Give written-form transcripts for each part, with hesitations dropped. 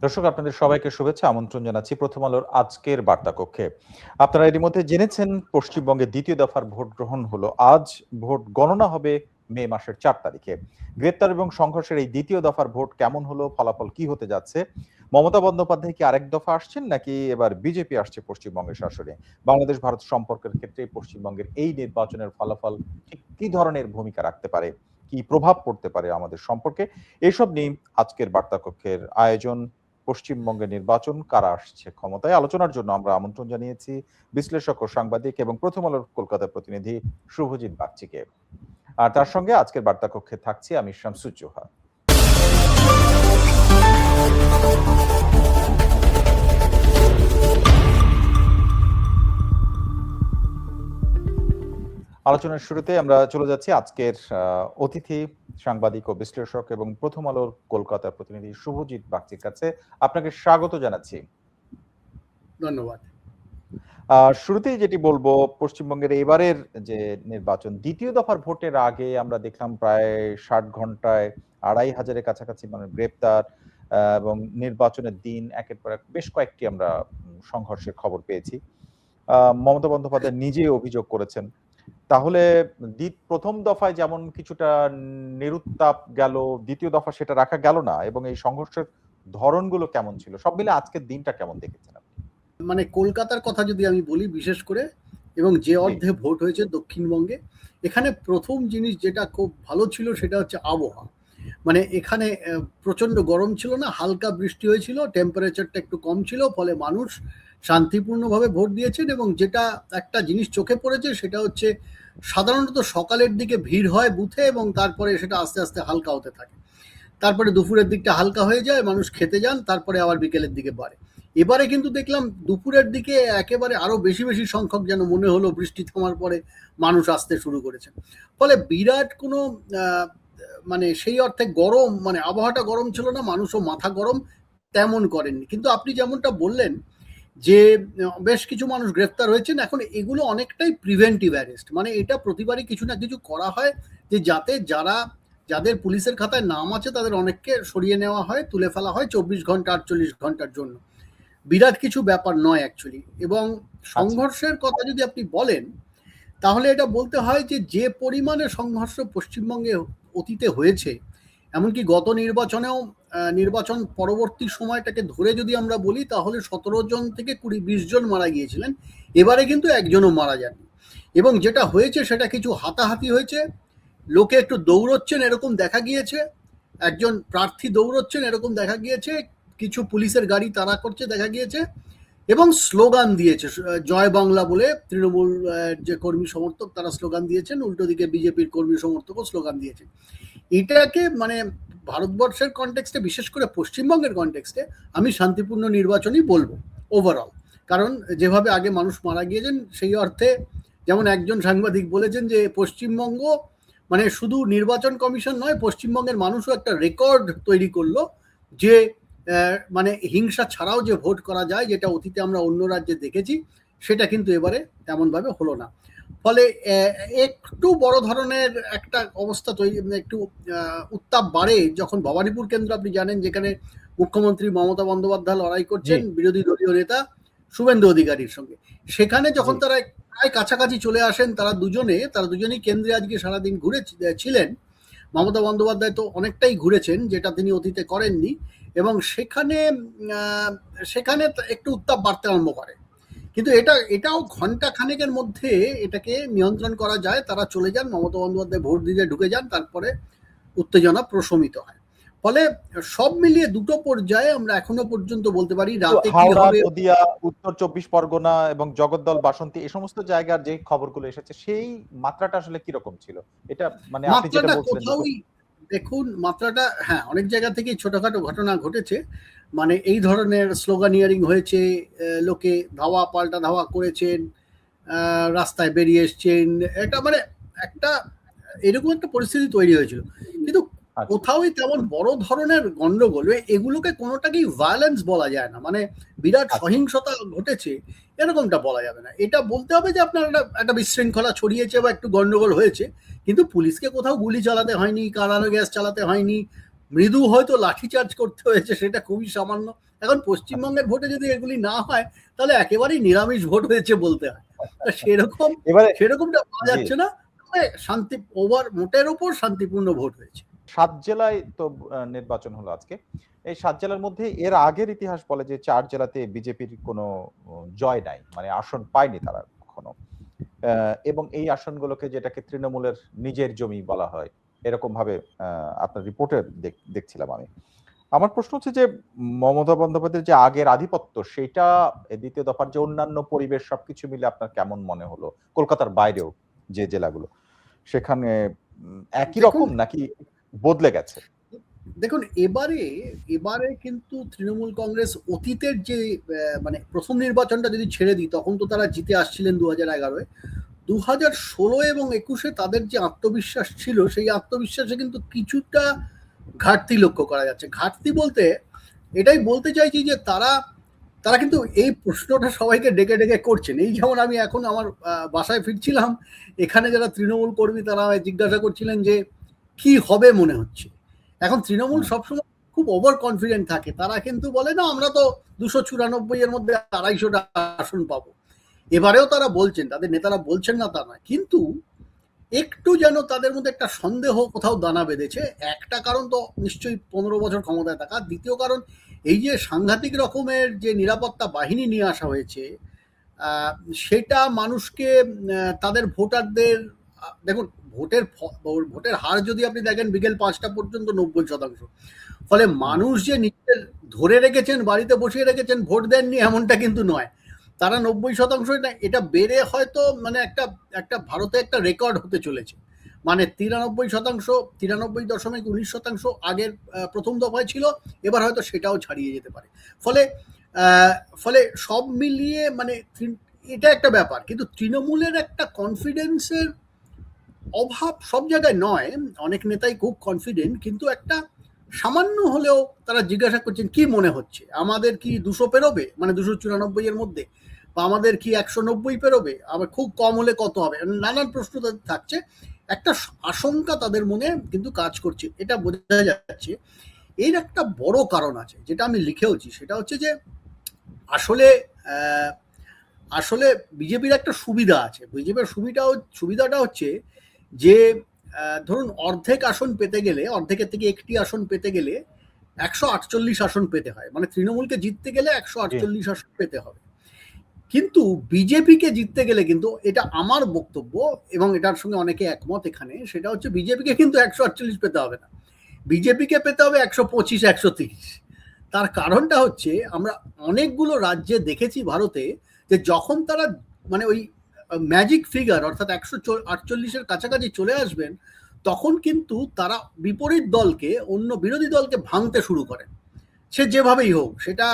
দর্শক, আপনাদের সবাইকে শুভেচ্ছা, আমন্ত্রণ জানাচ্ছি প্রথম আলোর আজকের বার্তা কক্ষে। আপনারা এরই মধ্যে জেনেছেন পশ্চিমবঙ্গে দ্বিতীয় দফার ভোট গ্রহণ হলো আজ। ভোট গণনা হবে মে মাসের 4 তারিখে। গ্রেপ্তার এবং সংঘর্ষের এই দ্বিতীয় দফার ভোট কেমন হলো, ফলাফল কি হতে যাচ্ছে? মমতা বন্দ্যোপাধ্যায় কি আরেক দফা আসছেন, নাকি এবার বিজেপি আসছে পশ্চিমবঙ্গের শাসনে? বাংলাদেশ ভারত সম্পর্কের ক্ষেত্রে পশ্চিমবঙ্গের এই নির্বাচনের ফলাফল ঠিক কি ধরনের ভূমিকা রাখতে পারে, কি প্রভাব পড়তে পারে আমাদের সম্পর্কে, এসব নিয়ে আজকের বার্তা কক্ষের আয়োজন। পশ্চিমবঙ্গের নির্বাচন, কারা আসছে ক্ষমতায়, আলোচনার জন্য আমরা আমন্ত্রণ জানিয়েছি বিশ্লেষক ও সাংবাদিক এবং প্রথম আলোর কলকাতা প্রতিনিধি শুভজিৎ বাগচিকে। আর তার সঙ্গে আজকের বার্তা কক্ষে থাকছি আমি শামসুজ্জোহা। আলোচনার শুরুতে আমরা চলে যাচ্ছি আজকের অতিথি সাংবাদিক ও বিশ্লেষক এবং প্রথম আলোর কলকাতা প্রতিনিধি শুভজিৎ বাগচির কাছে। আপনাকে স্বাগত জানাচ্ছি। ধন্যবাদ। শুরুতেই যেটি বলবো, পশ্চিমবঙ্গের এবারের যে নির্বাচন, দ্বিতীয় দফার ভোটের আগে আমরা দেখলাম প্রায় 60 ঘন্টায় 2500-এর কাছাকাছি মানে গ্রেপ্তার, এবং নির্বাচনের দিন একের পর এক বেশ কয়েকটি আমরা সংঘর্ষের খবর পেয়েছি। মমতা বন্দ্যোপাধ্যায় নিজেই অভিযোগ করেছেন। তাহলে প্রথম দফায় যেমন কিছুটা নিরুত্তাপ গেল, দ্বিতীয় দফা সেটা রাখা গেল না, এবং এই সংঘর্ষের ধরনগুলো কেমন ছিল, সব মিলে আজকের দিনটা কেমন দেখেছেন আপনি? মানে কলকাতার কথা যদি আমি বলি বিশেষ করে, এবং যে অর্ধে ভোট হয়েছে দক্ষিণবঙ্গে, এখানে প্রথম জিনিস যেটা খুব ভালো ছিল সেটা হচ্ছে আবহাওয়া। মানে এখানে প্রচন্ড গরম ছিল না, হালকা বৃষ্টি হয়েছিল, টেম্পারেচারটা একটু কম ছিল, ফলে মানুষ শান্তিপূর্ণভাবে ভোট দিয়েছেন। এবং যেটা একটা জিনিস চোখে পড়েছে সেটা হচ্ছে সাধারণত সকালের দিকে ভিড় হয় বুথে, এবং তারপরে সেটা আস্তে আস্তে হালকা হতে থাকে। তারপরে দুপুরের দিকটা হালকা হয়ে যায়, মানুষ খেতে যান, তারপরে আবার বিকেলের দিকে বাড়ে। এবারে কিন্তু দেখলাম দুপুরের দিকে একেবারে আরো বেশি বেশি সংখ্যক, যেন মনে হলো বৃষ্টি থামার পরে মানুষ আসতে শুরু করেছেন। ফলে বিরাট কোনো মানে সেই অর্থে গরম, মানে আবহাওয়াটা গরম ছিল না, মানুষও মাথা গরম তেমন করেননি। কিন্তু আপনি যেমনটা বললেন যে বেশ কিছু মানুষ গ্রেফতার হয়েছেন, এখন এগুলো অনেকটাই প্রিভেন্টিভ অ্যারেস্ট। মানে এটা প্রতিবারই কিছু না কিছু করা হয়, যে যাতে যাদের পুলিশের খাতায় নাম আছে তাদের অনেককে সরিয়ে নেওয়া হয়, তুলে ফেলা হয় 24 ঘন্টা 48 ঘন্টার জন্য। বিরাট কিছু ব্যাপার নয় অ্যাকচুয়ালি। এবং সংঘর্ষের কথা যদি আপনি বলেন, তাহলে এটা বলতে হয় যে যে পরিমাণে সংঘর্ষ পশ্চিমবঙ্গে অতীতে হয়েছে, এমনকি গত নির্বাচনেও, নির্বাচন পরবর্তী সময়টাকে ধরে যদি আমরা বলি, তাহলে 17 জন থেকে 20 জন মারা গিয়েছিলেন। এবারে কিন্তু একজনও মারা যাননি। এবং যেটা হয়েছে সেটা কিছু হাতাহাতি হয়েছে, লোকে একটু দৌড়চ্ছেন এরকম দেখা গিয়েছে, একজন প্রার্থী দৌড়চ্ছেন এরকম দেখা গিয়েছে, কিছু পুলিশের গাড়ি তাড়া করছে দেখা গিয়েছে, এবং স্লোগান দিয়েছে জয় বাংলা বলে। তৃণমূল যে কর্মী সমর্থক তারা স্লোগান দিয়েছেন, উল্টো দিকে বিজেপির কর্মী সমর্থকও স্লোগান দিয়েছেন। এটাকে মানে ভারতবর্ষের কনটেক্সটে, বিশেষ করে পশ্চিমবঙ্গের কনটেক্সটে, আমি শান্তিপূর্ণ নির্বাচনই বলবো ওভারঅল। কারণ যেভাবে আগে মানুষ মারা গিয়েছেন, সেই অর্থে যেমন একজন সাংবাদিক বলেছেন যে পশ্চিমবঙ্গ মানে শুধু নির্বাচন কমিশন নয়, পশ্চিমবঙ্গের মানুষও একটা রেকর্ড তৈরি করলো যে মানে হিংসা ছাড়াও যে ভোট করা যায়, যেটা অতীতে আমরা অন্য রাজ্যে দেখেছি, সেটা কিন্তু এবারে তেমনভাবে হলো না। ফলে একটু বড় ধরনের একটা অবস্থা তৈরি, একটু উত্তাপ বাড়ে যখন ভবানীপুর কেন্দ্র, আপনি জানেন, যেখানে মুখ্যমন্ত্রী মমতা বন্দ্যোপাধ্যায় লড়াই করছেন বিরোধী দলীয় নেতা শুভেন্দু অধিকারীর সঙ্গে। সেখানে যখন তারা প্রায় কাছাকাছি চলে আসেন, তারা দুজনেই কেন্দ্রে আজকে সারাদিন ঘুরে ছিলেন। মমতা বন্দ্যোপাধ্যায় তো অনেকটাই ঘুরেছেন, যেটা তিনি অতীতে করেননি। এবং সেখানে একটু উত্তাপ বাড়তে আরম্ভ করে। কিন্তু এটাও ঘন্টা খানেকের মধ্যে এটাকে নিয়ন্ত্রণ করা যায়। তারা চলে যান, মমতা বন্দ্যোপাধ্যায় ভোট দিতে ঢুকে যান, তারপরে উত্তেজনা প্রশমিত হয়। ফলে সব মিলিয়ে দুটো পর্যায়ে আমরা এখনো পর্যন্ত বলতে পারি রাতে কি হবে। নদিয়া, উত্তর 24 পরগনা এবং জগদ্দল, বাসন্তী, এই সমস্ত জায়গার যে খবরগুলো এসেছে, সেই মাত্রাটা আসলে কিরকম ছিল? এটা মানে আপনি যেটা বলছিলেন, দেখুন মাত্রাটা, হ্যাঁ, অনেক জায়গা থেকে ছোটখাটো ঘটনা ঘটেছে। মানে এই ধরনের স্লোগানিয়ারিং হয়েছে, লোকে ধাওয়া পাল্টা ধাওয়া করেছেন, রাস্তায় বেরিয়ে এসছেন, এটা মানে একটা এরকম একটা পরিস্থিতি তৈরি হয়েছিল। কিন্তু কোথাওই তেমন বড় ধরনের গন্ডগোল, এগুলোকে কোনোটাকেই ভায়োলেন্স বলা যায় না। মানে বিরাট সহিংসতা ঘটেছে এরকমটা বলা যাবে না। এটা বলতে হবে যে আপনার একটা বিশৃঙ্খলা ছড়িয়েছে বা একটু গন্ডগোল হয়েছে, কিন্তু পুলিশকে কোথাও গুলি চালাতে হয়নি, কাঁদানো গ্যাস চালাতে হয়নি, মৃদু হয়তো লাঠিচার্জ করতে হয়েছে, সেটা খুবই সামান্য, এখন পশ্চিমবঙ্গের ভোটে যদি এগুলি না হয় তাহলে একেবারেই নিরামিষ ভোট হয়েছে বলতে হয়। সেরকমটা পাওয়া যাচ্ছে না। শান্তি মোটের ওপর শান্তিপূর্ণ ভোট হয়েছে। 7 জেলায় তো নির্বাচন হলো আজকে। এই 7 জেলার মধ্যে এর আগের ইতিহাস বলে যে 4 জেলাতে বিজেপির কোনো জয় নাই, মানে আসন পায়নি তারা কখনো। এবং এই আসনগুলোকে যেটাকে তৃণমূলের নিজের জমি বলা হয়, এরকম ভাবে আপনার রিপোর্টে দেখছিলাম আমি। আমার প্রশ্ন হচ্ছে যে মমতা বন্দ্যোপাধ্যায়ের যে আগের আধিপত্য, সেটা দ্বিতীয় দফার যে অন্যান্য পরিবেশ সবকিছু মিলে আপনার কেমন মনে হলো? কলকাতার বাইরেও যে জেলাগুলো, সেখানে একই রকম নাকি বদলে গেছে? দেখুন, এবারে কিন্তু তৃণমূল কংগ্রেস অতীতের যে মানে প্রথম নির্বাচনটা যদি ছেড়ে দিই, তখন তো তারা জিতে আসছিলেন 2011-এ। 2016 এবং 21-এ তাদের যে আত্মবিশ্বাস ছিল, সেই আত্মবিশ্বাসে কিন্তু কিছুটা ঘাটতি লক্ষ্য করা যাচ্ছে। ঘাটতি বলতে এটাই বলতে চাইছি যে তারা কিন্তু এই প্রশ্নটা সবাইকে ডেকে ডেকে করছেন। এই যেমন আমি এখন আমার বাসায় ফিরছিলাম, এখানে যারা তৃণমূল কর্মী তারা জিজ্ঞাসা করছিলেন যে কি হবে মনে হচ্ছে। এখন তৃণমূল সবসময় খুব ওভার কনফিডেন্ট থাকে। তারা কিন্তু বলে না, আমরা তো 294 এর মধ্যে 250টা আসন পাবো। এবারেও তারা বলছেন, তাদের নেতারা বলছেন না তা নয়, কিন্তু একটু যেন তাদের মধ্যে একটা সন্দেহ কোথাও দানা বেঁধেছে। একটা কারণ তো নিশ্চয়ই 15 বছর ক্ষমতায় থাকা। দ্বিতীয় কারণ, এই যে সাংঘাতিক রকমের যে নিরাপত্তা বাহিনী নিয়ে আসা হয়েছে, সেটা মানুষকে তাদের ভোটারদের, দেখুন ভোটের হার যদি আপনি দেখেন বিকেল 5টা পর্যন্ত 90%। ফলে মানুষ যে নিজেদের ধরে রেখেছেন, বাড়িতে বসিয়ে রেখেছেন, ভোট দেননি এমনটা কিন্তু নয়। তারা 90%, এটা বেড়ে হয়তো মানে একটা ভারতে একটা রেকর্ড হতে চলেছে। মানে 93%, 93.19% আগের প্রথম দফায় ছিল, এবার হয়তো সেটাও ছাড়িয়ে যেতে পারে। ফলে সব মিলিয়ে মানে এটা একটা ব্যাপার। কিন্তু তৃণমূলের একটা কনফিডেন্সের অভাব সব জায়গায় নয়, অনেক নেতাই খুব কনফিডেন্ট, কিন্তু একটা সামান্য হলেও তারা জিজ্ঞাসা করছেন কি মনে হচ্ছে, আমাদের কি 200 পেরোবে, মানে 294 এর মধ্যে, বা আমাদের কি 190 পেরোবে, আবার খুব কম হলে কত হবে, নানান প্রশ্ন তাদের থাকছে। একটা আশঙ্কা তাদের মনে কিন্তু কাজ করছে, এটা বোঝা যাচ্ছে। এর একটা বড় কারণ আছে, যেটা আমি লিখেওছি, সেটা হচ্ছে যে আসলে বিজেপির একটা সুবিধা আছে। বিজেপির সুবিধাটা হচ্ছে যে ধরুন অর্ধেক আসন পেতে গেলে, অর্ধেকের থেকে একটি আসন পেতে গেলে 148 আসন পেতে হয়। মানে তৃণমূলকে জিততে গেলে 148 আসন পেতে হবে। কিন্তু বিজেপিকে জিততে গেলে কিন্তু, এটা আমার বক্তব্য এবং এটার সঙ্গে অনেকে একমত এখানে, সেটা হচ্ছে বিজেপিকে কিন্তু 148 পেতে হবে না, বিজেপিকে পেতে হবে 125, 130। তার কারণটা হচ্ছে, আমরা অনেকগুলো রাজ্যে দেখেছি ভারতে, যে যখন তারা মানে ওই ম্যাজিক ফিগার অর্থাৎ 148-এর কাছাকাছি চলে আসবেন, তখন কিন্তু তারা বিপরীত দলকে, অন্য বিরোধী দলকে ভাঙতে শুরু করেন। সে যেভাবেই হোক, সেটা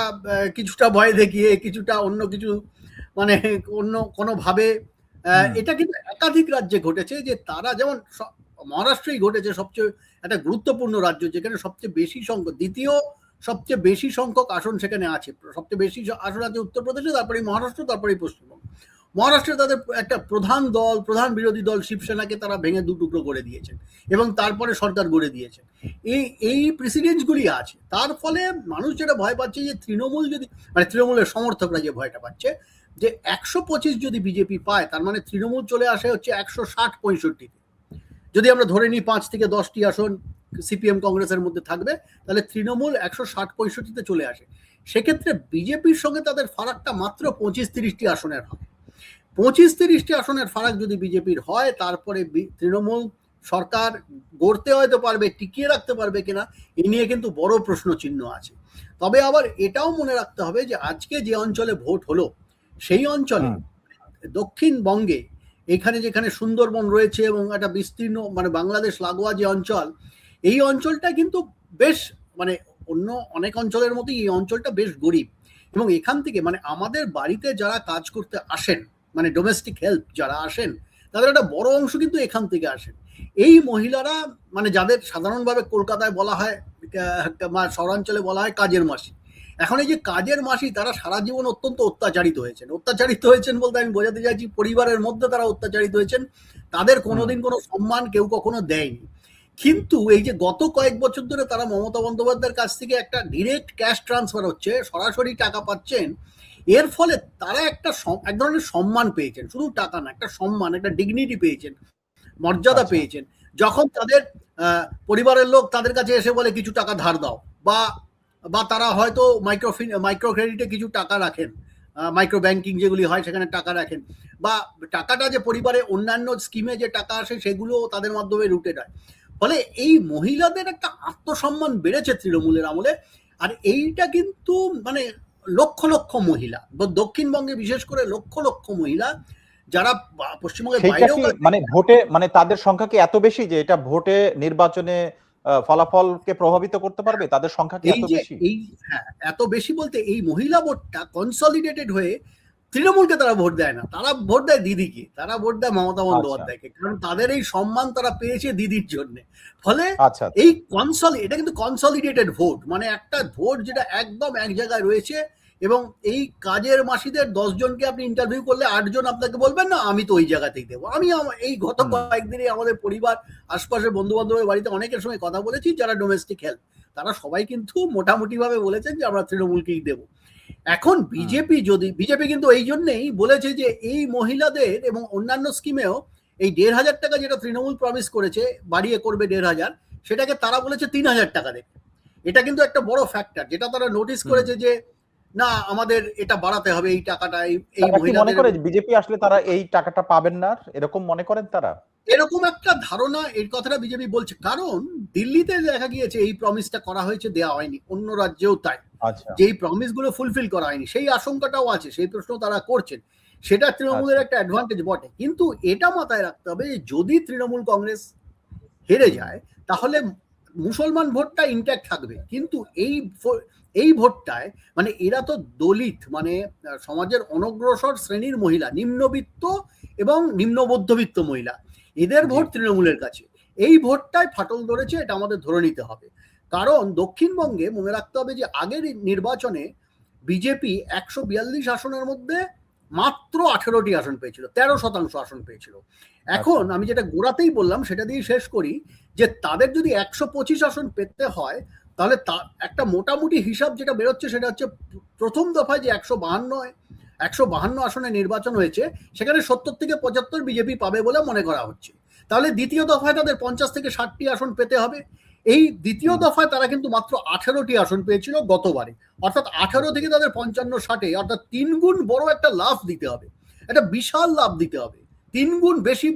কিছুটা ভয় দেখিয়ে, কিছুটা অন্য কিছু, মানে অন্য কোনোভাবে। এটা কিন্তু একাধিক রাজ্যে ঘটেছে, যে তারা যেমন মহারাষ্ট্রেই ঘটেছে, সবচেয়ে একটা গুরুত্বপূর্ণ রাজ্য, যেখানে সবচেয়ে বেশি সংখ্যক, দ্বিতীয় সবচেয়ে বেশি সংখ্যক আসন সেখানে আছে। সবচেয়ে বেশি আসন আছে উত্তরপ্রদেশে, তারপরে মহারাষ্ট্র, তারপরে পশ্চিমবঙ্গ। মহারাষ্ট্রে তাদের একটা প্রধান বিরোধী দল শিবসেনাকে তারা ভেঙে দুটুকরো করে দিয়েছেন এবং তারপরে সরকার গড়ে দিয়েছেন। এই প্রেসিডেন্টসগুলি আছে। তার ফলে মানুষ যেটা ভয় পাচ্ছে, যে তৃণমূল যদি, মানে তৃণমূলের সমর্থকরা যে ভয়টা পাচ্ছে, যে 125 যদি বিজেপি পায়, তার মানে তৃণমূল চলে আসে হচ্ছে 160-65-তে। যদি আমরা ধরে নিই 5 থেকে 10টি আসন সিপিএম কংগ্রেসের মধ্যে থাকবে, তাহলে তৃণমূল 160-65-তে চলে আসে। সেক্ষেত্রে বিজেপির সঙ্গে তাদের ফারাকটা মাত্র 25-30টি আসনের হয়। 25-30টি আসনের ফারাক যদি বিজেপির হয়, তারপরে তৃণমূল সরকার গড়তে হয়তো পারবে, টিকিয়ে রাখতে পারবে কিনা, এ নিয়ে কিন্তু বড় প্রশ্ন চিহ্ন আছে। তবে আবার এটাও মনে রাখতে হবে যে আজকে যে অঞ্চলে ভোট হলো, সেই অঞ্চলে দক্ষিণবঙ্গে, এখানে যেখানে সুন্দরবন রয়েছে এবং একটা বিস্তীর্ণ, মানে বাংলাদেশ লাগোয়া যে অঞ্চল, এই অঞ্চলটা কিন্তু বেশ, মানে অন্য অনেক অঞ্চলের মতোই এই অঞ্চলটা বেশ গরিব। এবং এখান থেকে, মানে আমাদের বাড়িতে যারা কাজ করতে আসেন, মানে ডোমেস্টিক হেল্প যারা আসেন, তাদের একটা বড় অংশ কিন্তু এখান থেকে আসেন। এই মহিলারা, মানে যাদের সাধারণভাবে কলকাতায় বলা হয়, শহরাঞ্চলে বলা হয় কাজের মাসি। এখন এই যে কাজের মাসি, তারা সারা জীবন অত্যন্ত অত্যাচারিত হয়েছেন বলতে আমি বোঝাতে চাইছি, পরিবারের মধ্যে তারা অত্যাচারিত হয়েছেন, তাদের কোনোদিন কোনো সম্মান কেউ কখনো দেয়নি। কিন্তু এই যে গত কয়েক বছর ধরে তারা মমতা বন্দ্যোপাধ্যায়ের কাছ থেকে একটা ডিরেক্ট ক্যাশ ট্রান্সফার হচ্ছে, সরাসরি টাকা পাচ্ছেন, এর ফলে তারা এক ধরনের সম্মান পেয়েছেন, শুধু টাকা না, একটা সম্মান, একটা ডিগনিটি পেয়েছেন, মর্যাদা আচ্ছা। পেয়েছেন। যখন তাদের পরিবারের লোক তাদের কাছে এসে বলে কিছু টাকা ধার দাও, বা বা তারা হয়তো মাইক্রো ক্রেডিটে কিছু টাকা রাখেন, মাইক্রো ব্যাংকিং যেগুলি হয় সেখানে টাকা রাখেন, বা টাকাটা যে পরিবারে অন্যান্য স্কিমে যে টাকা আসে সেগুলো তাদের মাধ্যমে রুটেড হয়। ফলে এই মহিলাদের একটা আত্মসম্মান বেড়েছে তৃণমূলের আমলে। আর এইটা কিন্তু মানে লক্ষ লক্ষ মহিলা, দক্ষিণবঙ্গে বিশেষ করে লক্ষ লক্ষ মহিলা যারা পশ্চিমবঙ্গের সেইটা বাইরেও কি মানে ভোটে, মানে তাদের সংখ্যা কি এত বেশি যে এটা ভোটে নির্বাচনে ফলাফলকে প্রভাবিত করতে পারবে? তাদের সংখ্যা কি এই এত যে বেশি? এই হ্যাঁ, এত বেশি বলতে এই মহিলা ভোটটা কনসলিডেটেড হয়ে তৃণমূলকে তারা ভোট দেয় না, তারা ভোট দেয় দিদিকে, তারা ভোট দেয় মমতা আচ্ছা বন্দ্যোপাধ্যায়কে, কারণ তাদের এই সম্মান তারা পেয়েছে দিদির জন্য। ফলে আচ্ছা আচ্ছা। এই এটা কিন্তু কনসলিডেটেড ভোট, মানে একটা ভোট যেটা একদম এক জায়গায় রয়েছে। এবং এই কাজের মাসিদের 10 জনকে আপনি ইন্টারভিউ করলে 8 জন আপনাকে বলবেন না আমি তো ওই জায়গাতেই দেবো। আমি এই গত কয়েকদিনে আমাদের পরিবার, আশপাশের বন্ধু বান্ধবের বাড়িতে অনেকের সঙ্গে কথা বলেছি যারা ডোমেস্টিক হেলথ, তারা সবাই কিন্তু মোটামুটি ভাবে বলেছেন যে আমরা তৃণমূলকেই দেবো। এখন বিজেপি কিন্তু এই জন্যেই বলেছে যে এই মহিলাদের এবং অন্যান্য স্কিমেও এই 1,500 টাকা যেটা তৃণমূল প্রমিস করেছে বাড়িয়ে করবে 1,500, সেটাকে তারা বলেছে 3,000 টাকা দেবে। এটা কিন্তু একটা বড় ফ্যাক্টর, যেটা তারা নোটিস করেছে যে না আমাদের এটা বাড়াতে হবে এই টাকাটা, এই তারা কি মনে মহিলাদের। করে বিজেপি আসলে তারা এই টাকাটা পাবেন না, এরকম মনে করেন তারা? এরকম একটা ধারণা, এই কথাটা বিজেপি বলছে, কারণ দিল্লিতে দেখা গিয়েছে এই প্রমিসটা করা হয়েছে, দেওয়া হয়নি, অন্য রাজ্যেও তাই, আচ্ছা যে এই প্রমিস গুলো ফুলফিল করা হয়নি, সেই আশঙ্কাটাও আছে, সেই প্রশ্ন তারা করছেন। সেটা তৃণমূলের আচ্ছা। একটা অ্যাডভান্টেজ বটে, কিন্তু এটা মাথায় রাখতে হবে যে যদি তৃণমূল কংগ্রেস হেরে যায় তাহলে মুসলমান ভোটটা ইনট্যাক্ট থাকবে, কিন্তু এই ভোটটায় মানে এরা তো দলিত, মানে সমাজের অনগ্রসর শ্রেণীর মহিলা, নিম্নবিত্ত এবং নিম্ন মধ্যবিত্ত মহিলা, এদের জি ভোট তৃণমূলের কাছে। এই ভোটটায় ফাটল ধরেছে, এটা আমাদের ধরে নিতে হবে। কারণ দক্ষিণবঙ্গে মনে রাখতে হবে যে আগের নির্বাচনে বিজেপি 142 আসনের মধ্যে মাত্র 18টি আসন পেয়েছিল, 13% আসন পেয়েছিল। এখন আমি যেটা গোড়াতেই বললাম সেটা দিয়ে শেষ করি, যে তাদের যদি 125 আসন পেতে হয় তাহলে একটা মোটামুটি হিসাব যেটা বেরোচ্ছে সেটা হচ্ছে প্রথম দফায় যে 152 আসনে নির্বাচন হয়েছে সেখানে 70 থেকে 75 বিজেপি পাবে বলে মনে করা হচ্ছে। তাহলে দ্বিতীয় দফায় তাদের 50 থেকে 60টি আসন পেতে হবে। এই দ্বিতীয় দফায় তারা কিন্তু মাত্র 18টি আসন পেয়েছিল গতবারে, অর্থাৎ 18 থেকে তাদের 55-60, অর্থাৎ 3 গুণ বড় একটা লাভ দিতে হবে, একটা বিশাল লাভ দিতে হবে। 3 গুণ বেশি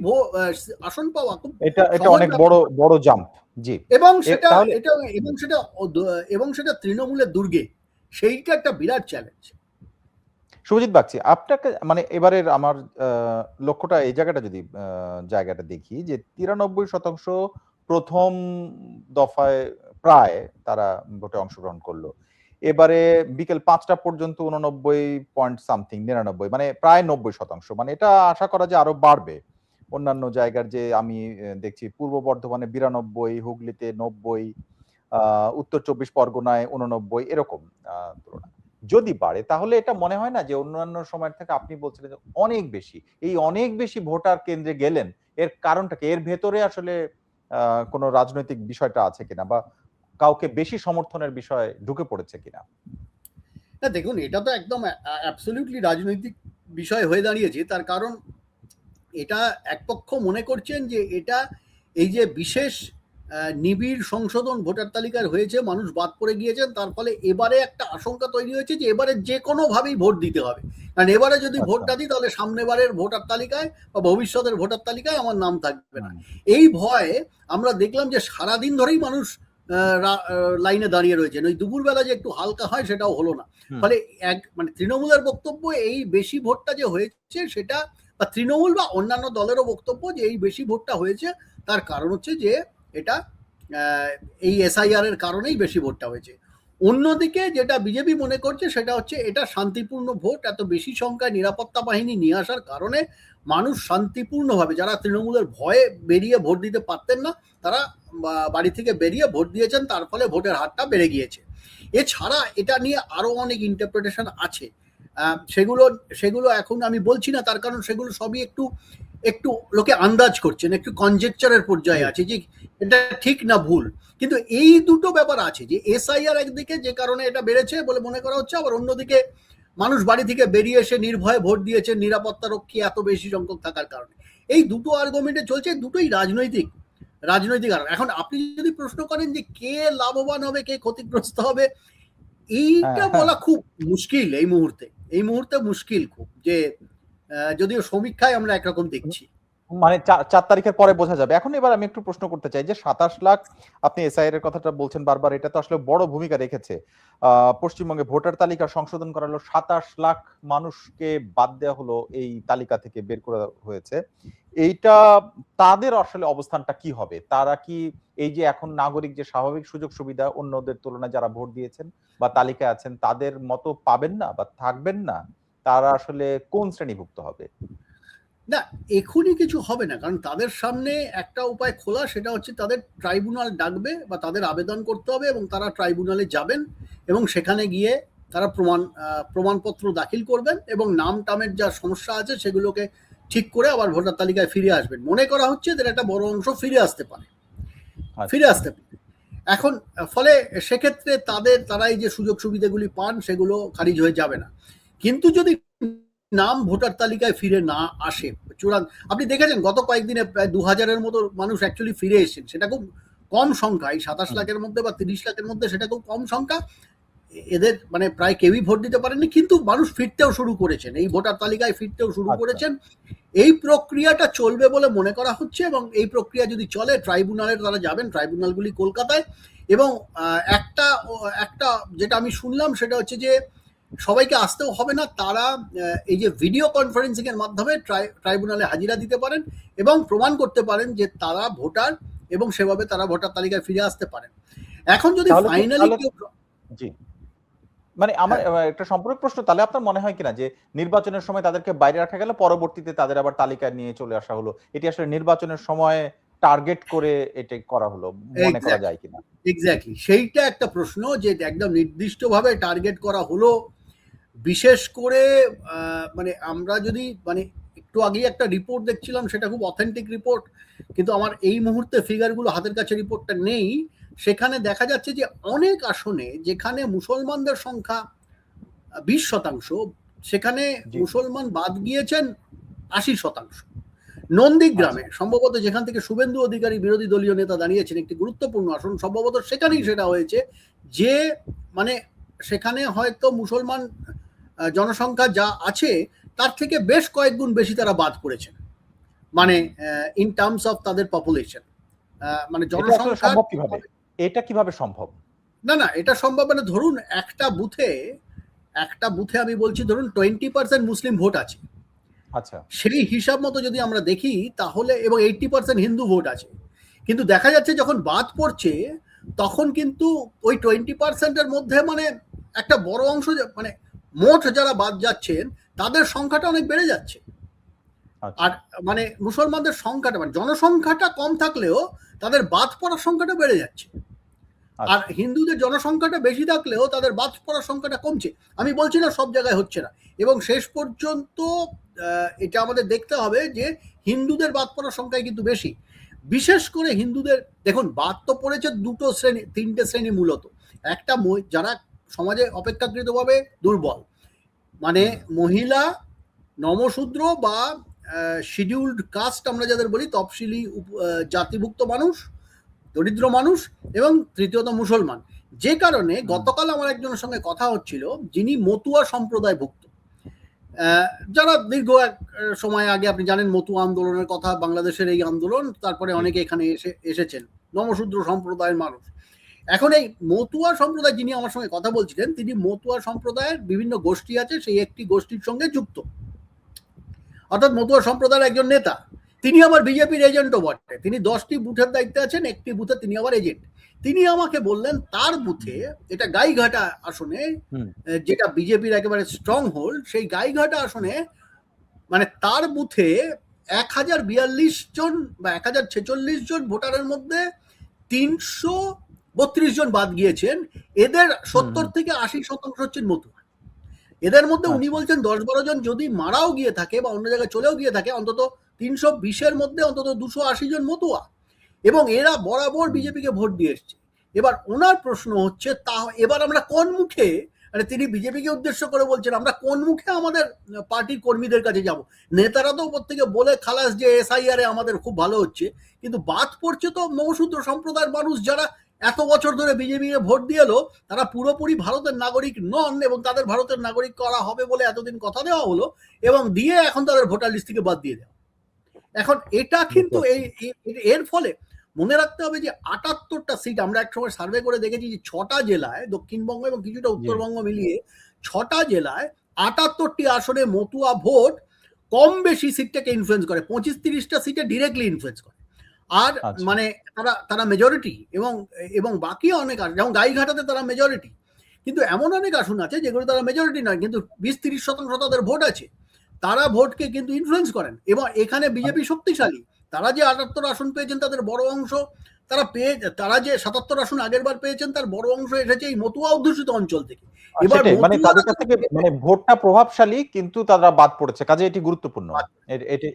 আসন পাওয়া খুব এটা সহজ অনেক ব্যাপার বড় বড় জাম্প। জি। এবং সেটা তাহলে এটা এবং সেটা এবং সেটা তৃণমূলের দুর্গে, সেইটা একটা বিরাট চ্যালেঞ্জ। শুভজিৎ বাগচি, আপনাকে মানে এবারের আমার লক্ষ্যটা এই জায়গাটা যদি জায়গাটা দেখি যে 93% প্রথম দফায় প্রায় তারা ভোটে অংশগ্রহণ করলো। এবারে বিকেল 5টা পর্যন্ত 89 পয়েন্ট সামথিং, 99, মানে প্রায় 90%। মানে এটা আশা করা যায় আরো বাড়বে। অন্যান্য জায়গার যে আমি দেখছি পূর্ব বর্ধমানে 92, হুগলিতে 90, উত্তর 24 পরগনায় 89, এরকম তুলনা। যদি বাড়ে তাহলে এটা মনে হয় না যে অন্যান্য সময়ের থেকে, আপনি বলছিলেন যে অনেক বেশি, এই অনেক বেশি ভোটার কেন্দ্রে গেলেন, এর কারণটা কি? এর ভেতরে আসলে কোনো রাজনৈতিক বিষয়টা আছে কিনা, বা কাউকে বেশি সমর্থনের বিষয় ঢুকে পড়েছে কিনা? না দেখুন, এটা তো একদম অ্যাবসলিউটলি রাজনৈতিক বিষয় হয়ে দাঁড়িয়েছে। তার কারণ এটা এক পক্ষ মনে করছেন যে এটা এই যে বিশেষ নিবিড় সংশোধন ভোটার তালিকার হয়েছে, মানুষ বাদ পড়ে গিয়েছেন, তার ফলে এবারে একটা আশঙ্কা তৈরি হয়েছে যে এবারে যে কোনোভাবেই ভোট দিতে হবে, কারণ এবারে যদি ভোটটা দিই তাহলে সামনেবারের ভোটার তালিকায় বা ভবিষ্যতের ভোটার তালিকায় আমার নাম থাকবে না। এই ভয়ে আমরা দেখলাম যে সারাদিন ধরেই মানুষ লাইনে দাঁড়িয়ে রয়েছেন, ওই দুপুরবেলা যে একটু হালকা হয় সেটাও হলো না। ফলে মানে তৃণমূলের বক্তব্য এই বেশি ভোটটা যে হয়েছে সেটা, বা তৃণমূল বা অন্যান্য দলেরও বক্তব্য যে এই বেশি ভোটটা হয়েছে তার কারণ হচ্ছে যে এটা এই এসআইআর এর কারণেই বেশি ভোটটা হয়েছে। অন্যদিকে যেটা বিজেপি মনে করছে সেটা হচ্ছে এটা শান্তিপূর্ণ ভোট, এত বেশি সংখ্যায় নিরাপত্তা বাহিনী নিয়ে আসার কারণে মানুষ শান্তিপূর্ণভাবে, যারা তৃণমূলের ভয়ে বেরিয়ে ভোট দিতে পারতেন না তারা বাড়ি থেকে বেরিয়ে ভোট দিয়েছেন, তার ফলে ভোটের হারটা বেড়ে গিয়েছে। এছাড়া এটা নিয়ে আরো অনেক ইন্টারপ্রিটেশন আছে, সেগুলো এখন আমি বলছি না, তার কারণ সেগুলো সবই একটু একটু লোকে আন্দাজ করছেন, একটু কনজেকচারের পর্যায়ে আছে যে এটা ঠিক না ভুল। কিন্তু এই দুটো ব্যাপার আছে যে এসআইআর একদিকে যে কারণে এটা বেড়েছে বলে মনে করা হচ্ছে, আবার অন্যদিকে মানুষ বাড়ি থেকে বেরিয়ে এসে নির্ভয়ে ভোট দিয়েছে নিরাপত্তা রক্ষী এত বেশি সংখ্যক থাকার কারণে। এই দুটো আর্গুমেন্টে চলছে, দুটোই রাজনৈতিক কারণ। এখন আপনি যদি প্রশ্ন করেন যে কে লাভবান হবে কে ক্ষতিগ্রস্ত হবে, এইটা বলা খুব মুশকিল এই মুহূর্তে মুশকিল খুব, যে যদিও সমীক্ষায় আমরা একরকম দেখছি। মানে 4 তারিখের পরে বোঝা যাবে। এখন এবার আমি একটু প্রশ্ন করতে চাই যে 27 লাখ আপনি এসআইআর এর কথাটা বলছেন বারবার, এটা তো আসলে বড় ভূমিকা রেখেছে। পশ্চিমবঙ্গে ভোটার তালিকা সংশোধন করা হলো, 27 লাখ মানুষকে বাদ দেওয়া হলো, এই তালিকা থেকে বের করা হয়েছে। এইটা তাদের আসলে অবস্থানটা কি হবে? তারা কি এই যে এখন নাগরিক যে স্বাভাবিক সুযোগ সুবিধা অন্যদের তুলনায় যারা ভোট দিয়েছেন বা তালিকায় আছেন তাদের মতো পাবেন না বা থাকবেন না? তারা আসলে কোন শ্রেণীভুক্ত হবে? না, এখনই কিছু হবে না, কারণ তাদের সামনে একটা উপায় খোলা, সেটা হচ্ছে তাদের ট্রাইব্যুনাল ডাকবে বা তাদের আবেদন করতে হবে এবং তারা ট্রাইব্যুনালে যাবেন এবং সেখানে গিয়ে তারা প্রমাণপত্র দাখিল করবেন এবং নাম টামের যা সমস্যা আছে সেগুলোকে ঠিক করে আবার ভোটার তালিকায় ফিরে আসবেন। মনে করা হচ্ছে যে একটা বড় অংশ ফিরে আসতে পারে। এখন ফলে সেক্ষেত্রে তারা এই যে সুযোগ সুবিধাগুলি পান সেগুলো খারিজ হয়ে যাবে না। কিন্তু যদি নাম ভোটার তালিকায় ফিরে না আসে, আপনি দেখেছেন গত কয়েকদিনে প্রায় 2000-এর মতো মানুষ অ্যাকচুয়ালি ফিরে এসেছেন, সেটা খুব কম সংখ্যা। এই 27 লাখের মধ্যে বা 30 লাখের মধ্যে সেটা খুব কম সংখ্যা। এদের মানে প্রায় কেউই ভোট দিতে পারেননি, কিন্তু মানুষ ফিরতেও শুরু করেছেন, এই ভোটার তালিকায় ফিরতেও শুরু করেছেন। এই প্রক্রিয়াটা চলবে বলে মনে করা হচ্ছে এবং এই প্রক্রিয়া যদি চলে ট্রাইব্যুনালে তারা যাবেন, ট্রাইব্যুনালগুলি কলকাতায়। এবং একটা যেটা আমি শুনলাম সেটা হচ্ছে যে সবাইকে আসতেও হবে না, তারা এই যে ভিডিও কনফারেন্সিং এর মাধ্যমে ট্রাইব্যুনালে হাজিরা দিতে পারেন এবং প্রমাণ করতে পারেন যে তারা ভোটার এবং সেভাবে তারা ভোটার তালিকায় ফিরে আসতে পারেন। এখন যদি ফাইনালি জি, মানে আমার একটা সম্পূরক প্রশ্ন, তাহলে আপনার মনে হয় কিনা যে নির্বাচনের সময় তাদেরকে বাইরে রাখা গেল, পরবর্তীতে তাদের আবার তালিকায় নিয়ে চলে আসা হলো, এটি আসলে নির্বাচনের সময় টার্গেট করে এটা করা হলো, মনে করা যায় কিনা? এক্স্যাক্টলি, সেইটা একটা প্রশ্ন যে একদম নির্দিষ্টভাবে টার্গেট করা হলো। বিশেষ করে মানে আমরা যদি মানে একটু আগেই একটা রিপোর্ট দেখছিলাম, সেটা খুব অথেন্টিক রিপোর্ট, কিন্তু আমার এই মুহূর্তে ফিগারগুলো হাতের কাছে রিপোর্টটা নেই। সেখানে দেখা যাচ্ছে যে অনেক আসনে যেখানে মুসলমানদের সংখ্যা 20%, সেখানে মুসলমান বাদ গিয়েছেন 80%। নন্দীগ্রামে সম্ভবত, যেখান থেকে শুভেন্দু অধিকারী বিরোধী দলীয় নেতা দাঁড়িয়েছেন, একটি গুরুত্বপূর্ণ আসন, সম্ভবত সেখানেই সেটা হয়েছে যে মানে সেখানে হয়তো মুসলমান জনসংখ্যা যা আছে তার থেকে বেশ কয়েক গুণ বেশি তারা বাদ পড়েছেন, মানে ইন টার্মস অফ তাদের পপুলেশন, মানে জনসংখ্যা। এটা কিভাবে সম্ভব? না, এটা সম্ভব মানে ধরুন একটা বুথে আমি বলছি ধরুন 20% মুসলিম ভোট আছে, আচ্ছা, সেই হিসাব মতো যদি আমরা দেখি তাহলে, এবং 80% হিন্দু ভোট আছে, কিন্তু দেখা যাচ্ছে যখন বাদ পড়ছে তখন কিন্তু ওই 20%-এর মধ্যে মানে একটা বড় অংশ, মানে মোট যারা বাদ যাচ্ছেন তাদের সংখ্যাটা অনেক বেড়ে যাচ্ছে। আর মানে মুসলমানদের সংখ্যাটা, মানে জনসংখ্যাটা কম থাকলেও তাদের বাদ পড়ার সংখ্যাটা বেড়ে যাচ্ছে। আর হিন্দুদের জনসংখ্যাটা বেশি থাকলেও তাদের বাদ পড়ার সংখ্যাটা কমছে। আমি বলছি না সব জায়গায় হচ্ছে না, এবং শেষ পর্যন্ত এটা আমাদের দেখতে হবে যে হিন্দুদের বাদ পড়ার সংখ্যাই কিন্তু বেশি। বিশেষ করে হিন্দুদের দেখুন, বাদ তো পড়েছে তিনটে শ্রেণী মূলত। একটা, যারা সমাজে অপেক্ষাকৃতভাবে দুর্বল, মানে মহিলা, নমশূদ্র বা শিডিউল্ড কাস্ট আমরা যাদের বলি, তফসিলি জাতিভুক্ত মানুষ, দরিদ্র মানুষ, এবং তৃতীয়ত মুসলমান। যে কারণে গতকাল আমার একজনের সঙ্গে কথা হচ্ছিল যিনি মতুয়া সম্প্রদায়ভুক্ত, যারা দীর্ঘ এক সময় আগে, আপনি জানেন মতুয়া আন্দোলনের কথা, বাংলাদেশের এই আন্দোলন, তারপরে অনেকে এখানে এসেছেন নমশূদ্র সম্প্রদায়ের মানুষ। এখন এই মতুয়া সম্প্রদায় যিনি আমার সঙ্গে কথা বলছিলেন, তিনি মতুয়া সম্প্রদায়ের বিভিন্ন গোষ্ঠী আছে, সেই একটি গোষ্ঠীর সঙ্গে যুক্ত, অর্থাৎ মতুয়া সম্প্রদায়ের একজন নেতা। তিনি আবার বিজেপির এজেন্টও বটে, তিনি 10টি বুথের দায়িত্বে আছেন, একটি বুথে তিনি আবার এজেন্ট। তিনি আমাকে বললেন তার বুথে, এটা গাইঘাটা আসনে, যেটা বিজেপির একেবারে স্ট্রং হোল্ড, সেই গাইঘাটা আসনে মানে তার বুথে 1042 জন বা 1046 জন ভোটারের মধ্যে 332 জন বাদ গিয়েছেন। এদের 70 থেকে 80% হচ্ছেন মতুয়া। এদের মধ্যে উনি বলছেন 10-12 জন যদি মারাও গিয়ে থাকে বা অন্য জায়গায় চলেও গিয়ে থাকে, অন্তত 320-এর মধ্যে অন্তত 280 জন মতুয়া, এবং এরা বরাবর বিজেপিকে ভোট দিয়ে এসছে। এবার ওনার প্রশ্ন হচ্ছে, তা এবার আমরা কোন মুখে, মানে তিনি বিজেপিকে উদ্দেশ্য করে বলছেন, আমরা কোন মুখে আমাদের পার্টির কর্মীদের কাছে যাব? নেতারা তো উপর থেকে বলে খালাস যে SIR এ আমাদের খুব ভালো হচ্ছে, কিন্তু বাদ পড়ছে তো নবশূদ্র সম্প্রদায়ের মানুষ যারা এত বছর ধরে বিজেপিকে ভোট দিয়ে এলো, তারা পুরোপুরি ভারতের নাগরিক নন, এবং তাদের ভারতের নাগরিক করা হবে বলে এতদিন কথা দেওয়া হলো, এবং দিয়ে এখন তাদের ভোটার লিস্ট থেকে বাদ দিয়ে দেওয়া। এখন এটা কিন্তু এর ফলে মনে রাখতে হবে যে 78টা সিট, আমরা একসময় সার্ভে করে দেখেছি যে 6টা জেলায়, দক্ষিণবঙ্গ এবং কিছুটা উত্তরবঙ্গ মিলিয়ে 6টা জেলায় 78টি আসনে মতুয়া ভোট কম বেশি সিটটাকে ইনফ্লুয়েন্স করে, 25-30টা সিটে ডিরেক্টলি ইনফ্লুয়েন্স করে। আর মানে তারা মেজরিটি, এবং বাকি অনেক আসন, যেমন গাইঘাটাতে তারা মেজরিটি, কিন্তু এমন অনেক আসন আছে যেগুলো তারা মেজরিটি নয়, কিন্তু 20-30% তাদের ভোট আছে, তারা ভোটকে কিন্তু ইনফ্লুয়েন্স করেন। এবং এখানে বিজেপি শক্তিশালী, তারা যে 78 আসন পেয়েছেন তাদের বড় অংশ, তারা যে 77 আসন আগের বার পেয়েছেন তার বড় অংশ এসেছে এই মতুয়া অধ্যুষিত অঞ্চল থেকে। এবার মানে তাদের কাছ থেকে মানে ভোটটা প্রভাবশালী, কিন্তু তারা বাদ পড়েছে, কাজে এটি গুরুত্বপূর্ণ।